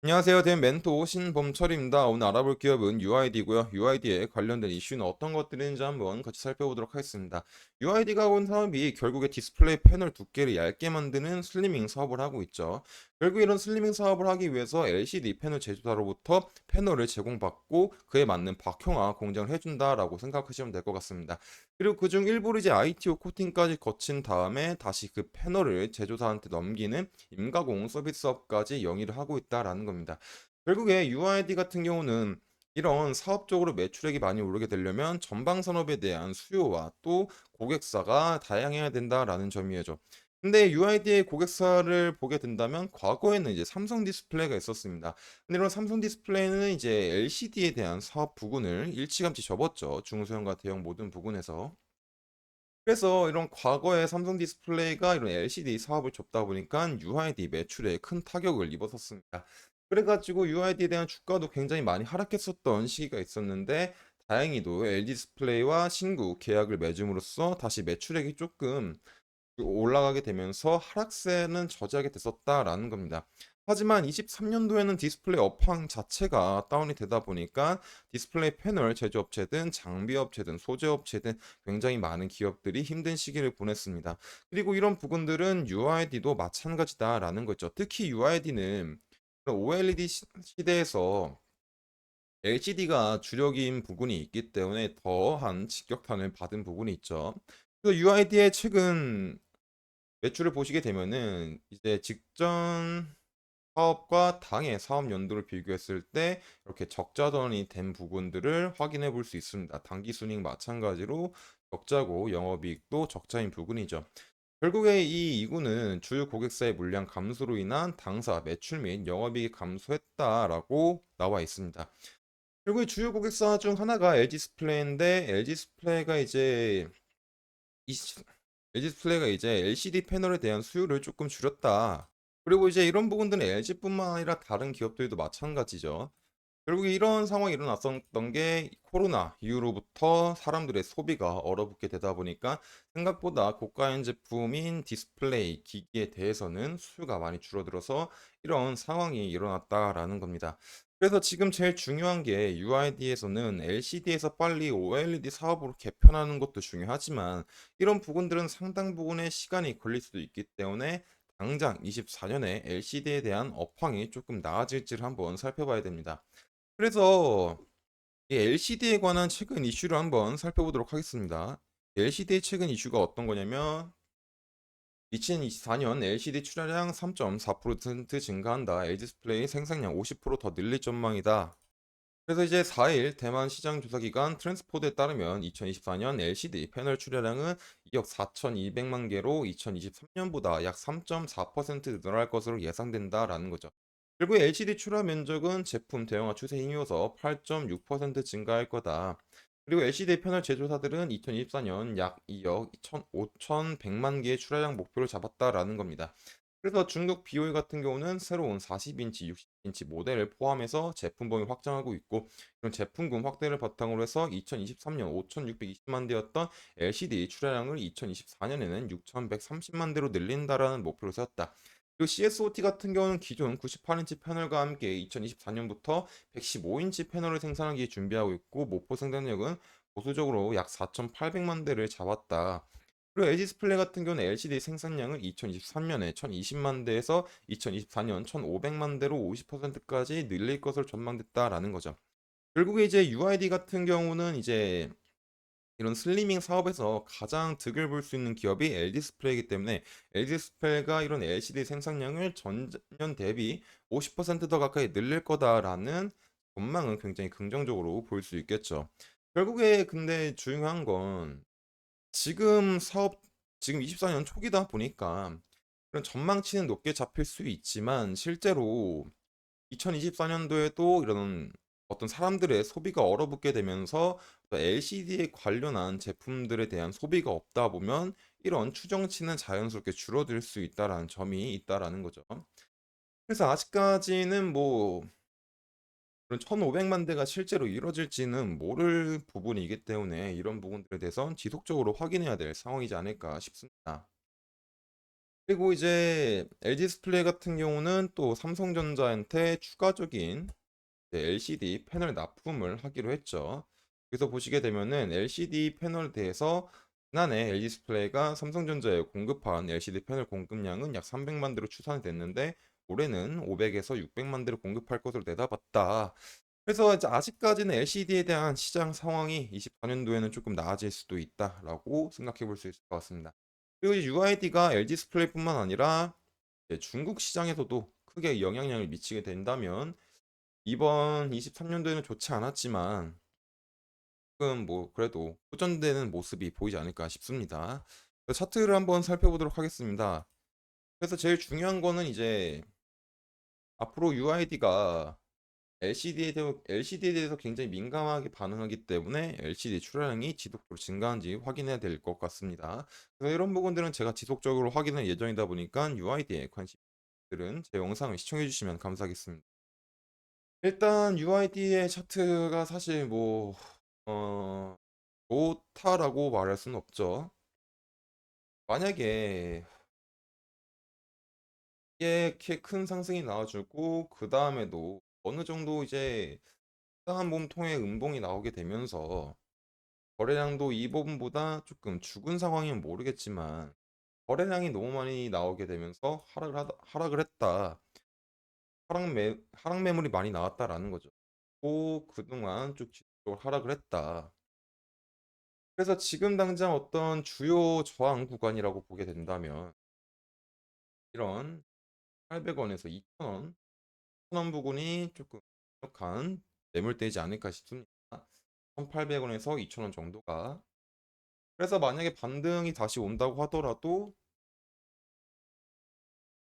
안녕하세요. 된 멘토 신범철입니다. 오늘 알아볼 기업은 UID고요. UID에 관련된 이슈는 어떤 것들인지 한번 같이 살펴보도록 하겠습니다. UID가 온 사업이 결국에 디스플레이 패널 두께를 얇게 만드는 슬리밍 사업을 하고 있죠. 결국 이런 슬리밍 사업을 하기 위해서 LCD 패널 제조사로부터 패널을 제공받고 그에 맞는 박형화 공정을 해준다라고 생각하시면 될 것 같습니다. 그리고 그중 일부를 이제 ITO 코팅까지 거친 다음에 다시 그 패널을 제조사한테 넘기는 임가공 서비스업까지 영위를 하고 있다라는 겁니다. 결국에 UID 같은 경우는 이런 사업적으로 매출액이 많이 오르게 되려면 전방 산업에 대한 수요와 또 고객사가 다양해야 된다라는 점이죠. 근데 UID의 고객사를 보게 된다면 과거에는 이제 삼성 디스플레이가 있었습니다. 근데 이런 삼성 디스플레이는 이제 LCD에 대한 사업 부분을 일찌감치 접었죠. 중소형과 대형 모든 부분에서. 그래서 이런 과거에 삼성 디스플레이가 이런 LCD 사업을 줬다 보니까 UID 매출에 큰 타격을 입었었습니다. 그래가지고 UID에 대한 주가도 굉장히 많이 하락했었던 시기가 있었는데 다행히도 LG 디스플레이와 신규 계약을 맺음으로써 다시 매출액이 조금 올라가게 되면서 하락세는 저지하게 됐었다라는 겁니다. 하지만 23년도에는 디스플레이 업황 자체가 다운이 되다 보니까 디스플레이 패널 제조업체든 장비업체든 소재업체든 굉장히 많은 기업들이 힘든 시기를 보냈습니다. 그리고 이런 부분들은 UID도 마찬가지다라는 거죠. 특히 UID는 OLED 시대에서 LCD가 주력인 부분이 있기 때문에 더한 직격탄을 받은 부분이 있죠. 그래서 UID의 최근 매출을 보시게 되면은 이제 직전 사업과 당해 사업 연도를 비교했을 때 이렇게 적자전이 된 부분들을 확인해 볼 수 있습니다. 당기순이익 마찬가지로 적자고 영업이익도 적자인 부분이죠. 결국에 이 이구는 주요 고객사의 물량 감소로 인한 당사 매출 및 영업이익이 감소했다라고 나와 있습니다. 그리고 이 주요 고객사 중 하나가 LG 디스플레이인데 LG 디스플레이가 이제 이 LG 디스플레이가 이제 LCD 패널에 대한 수요를 조금 줄였다. 그리고 이제 이런 부분들은 LG뿐만 아니라 다른 기업들도 마찬가지죠. 결국에 이런 상황이 일어났었던 게 코로나 이후로부터 사람들의 소비가 얼어붙게 되다 보니까 생각보다 고가의 제품인 디스플레이 기기에 대해서는 수요가 많이 줄어들어서 이런 상황이 일어났다라는 겁니다. 그래서 지금 제일 중요한 게 UID에서는 LCD에서 빨리 OLED 사업으로 개편하는 것도 중요하지만 이런 부분들은 상당 부분의 시간이 걸릴 수도 있기 때문에 당장 24년에 LCD에 대한 업황이 조금 나아질지를 한번 살펴봐야 됩니다. 그래서 이 LCD에 관한 최근 이슈를 한번 살펴보도록 하겠습니다. LCD의 최근 이슈가 어떤 거냐면 2024년 LCD 출하량 3.4% 증가한다. LG 디스플레이 생산량 50%더 늘릴 전망이다. 그래서 이제 4일 대만 시장 조사 기관 트랜스포드에 따르면 2024년 LCD 패널 출하량은 2억 4,200만 개로 2023년보다 약 3.4% 늘어날 것으로 예상된다라는 거죠. 결국 LCD 출하 면적은 제품 대형화 추세에 힘입어서 8.6% 증가할 거다. 그리고 LCD 패널 제조사들은 2024년 약 2억 5,100만 개의 출하량 목표를 잡았다라는 겁니다. 그래서 중국 BOE 같은 경우는 새로운 40인치, 60인치 모델을 포함해서 제품 범위 확장하고 있고 이런 제품군 확대를 바탕으로 해서 2023년 5,620만 대였던 LCD 출하량을 2024년에는 6,130만 대로 늘린다라는 목표를 세웠다. 그리고 CSOT 같은 경우는 기존 98인치 패널과 함께 2024년부터 115인치 패널을 생산하기 준비하고 있고 목표 생산력은 보수적으로 약 4,800만 대를 잡았다. 그리고 LG 디스플레이 같은 경우는 LCD 생산량을 2023년에 1020만 대에서 2024년 1500만 대로 50%까지 늘릴 것으로 전망됐다라는 거죠. 결국에 이제 UID 같은 경우는 이제 이런 슬리밍 사업에서 가장 득을 볼 수 있는 기업이 LG 디스플레이이기 때문에 LG 디스플레이가 이런 LCD 생산량을 전년 대비 50%더 가까이 늘릴 거다라는 전망은 굉장히 긍정적으로 볼 수 있겠죠. 결국에 근데 중요한 건 지금 24년 초기다 보니까 그런 전망치는 높게 잡힐 수 있지만 실제로 2024년도에도 이런 어떤 사람들의 소비가 얼어붙게 되면서 LCD에 관련한 제품들에 대한 소비가 없다 보면 이런 추정치는 자연스럽게 줄어들 수 있다라는 점이 있다라는 거죠. 그래서 아직까지는 뭐 그런 1,500만 대가 실제로 이루어질지는 모를 부분이기 때문에 이런 부분들에 대해선 지속적으로 확인해야 될 상황이지 않을까 싶습니다. 그리고 이제 LG 디스플레이 같은 경우는 또 삼성전자한테 추가적인 LCD 패널 납품을 하기로 했죠. 그래서 보시게 되면은 LCD 패널에 대해서 지난해 LG 디스플레이가 삼성전자에 공급한 LCD 패널 공급량은 약 300만 대로 추산이 됐는데 올해는 500에서 600만 대를 공급할 것으로 내다봤다. 그래서 이제 아직까지는 LCD에 대한 시장 상황이 24년도에는 조금 나아질 수도 있다라고 생각해 볼 수 있을 것 같습니다. 그리고 UID가 LG 디스플레이뿐만 아니라 중국 시장에서도 크게 영향력을 미치게 된다면 이번 23년도에는 좋지 않았지만 조금 뭐 그래도 호전되는 모습이 보이지 않을까 싶습니다. 차트를 한번 살펴보도록 하겠습니다. 그래서 제일 중요한 거는 이제 앞으로 UID가 LCD에 대해서 굉장히 민감하게 반응하기 때문에 LCD 출하량이 지속적으로 증가한지 확인해야 될 것 같습니다. 그래서 이런 부분들은 제가 지속적으로 확인할 예정이다 보니까 UID에 관심들은 제 영상을 시청해 주시면 감사하겠습니다. 일단 UID의 차트가 사실 뭐 어, 좋다라고 말할 수는 없죠. 만약에 이게 큰 상승이 나와주고 그 다음에도 어느 정도 이제 이상한 몸통의 음봉이 나오게 되면서 거래량도 이 부분보다 조금 죽은 상황이면 모르겠지만 거래량이 너무 많이 나오게 되면서 하락을 했다. 하락 매물이 많이 나왔다라는 거죠. 그동안 쭉 지속적으로 하락을 했다. 그래서 지금 당장 어떤 주요 저항 구간이라고 보게 된다면 이런 800원에서 2,000원, 1,000원 부근이 조금 강력한 매물대이지 않을까 싶습니다. 1,800원에서 2,000원 정도가. 그래서 만약에 반등이 다시 온다고 하더라도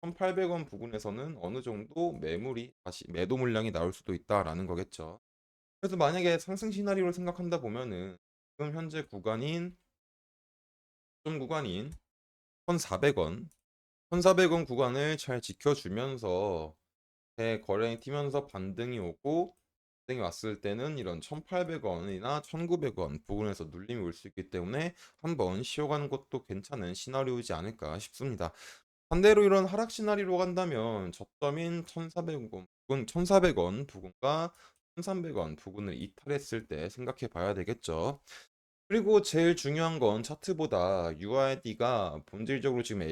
1,800원 부근에서는 어느 정도 매물이 다시 매도 물량이 나올 수도 있다라는 거겠죠. 그래서 만약에 상승 시나리오를 생각한다 보면은 지금 현재 구간인 좀 구간인 1,400원, 1,400원 구간을 잘 지켜주면서 대거래량이 튀면서 반등이 오고 반등이 왔을 때는 이런 1,800원이나 1,900원 부근에서 눌림이 올 수 있기 때문에 한번 쉬어가는 것도 괜찮은 시나리오이지 않을까 싶습니다. 반대로 이런 하락 시나리오로 간다면 저점인 1,400원 부근, 1,400원 부근과 1,300원 부근을 이탈했을 때 생각해 봐야 되겠죠. 그리고 제일 중요한 건 차트보다 UID가 본질적으로 지금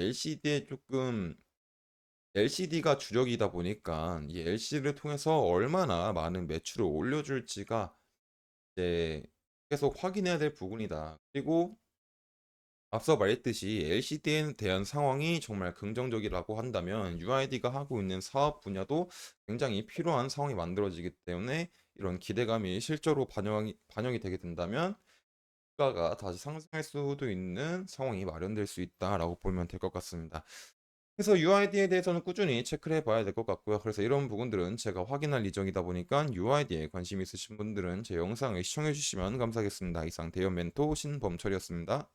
LCD가 주력이다 보니까 이 LCD를 통해서 얼마나 많은 매출을 올려줄지가 이제 계속 확인해야 될 부분이다. 그리고 앞서 말했듯이 LCD에 대한 상황이 정말 긍정적이라고 한다면 UID가 하고 있는 사업 분야도 굉장히 필요한 상황이 만들어지기 때문에 이런 기대감이 실제로 반영이 되게 된다면 주가가 다시 상승할 수도 있는 상황이 마련될 수 있다라고 보면 될 것 같습니다. 그래서 UID에 대해서는 꾸준히 체크를 해봐야 될 것 같고요. 그래서 이런 부분들은 제가 확인할 예정이다 보니까 UID에 관심 있으신 분들은 제 영상을 시청해주시면 감사하겠습니다. 이상 대연 멘토 신범철이었습니다.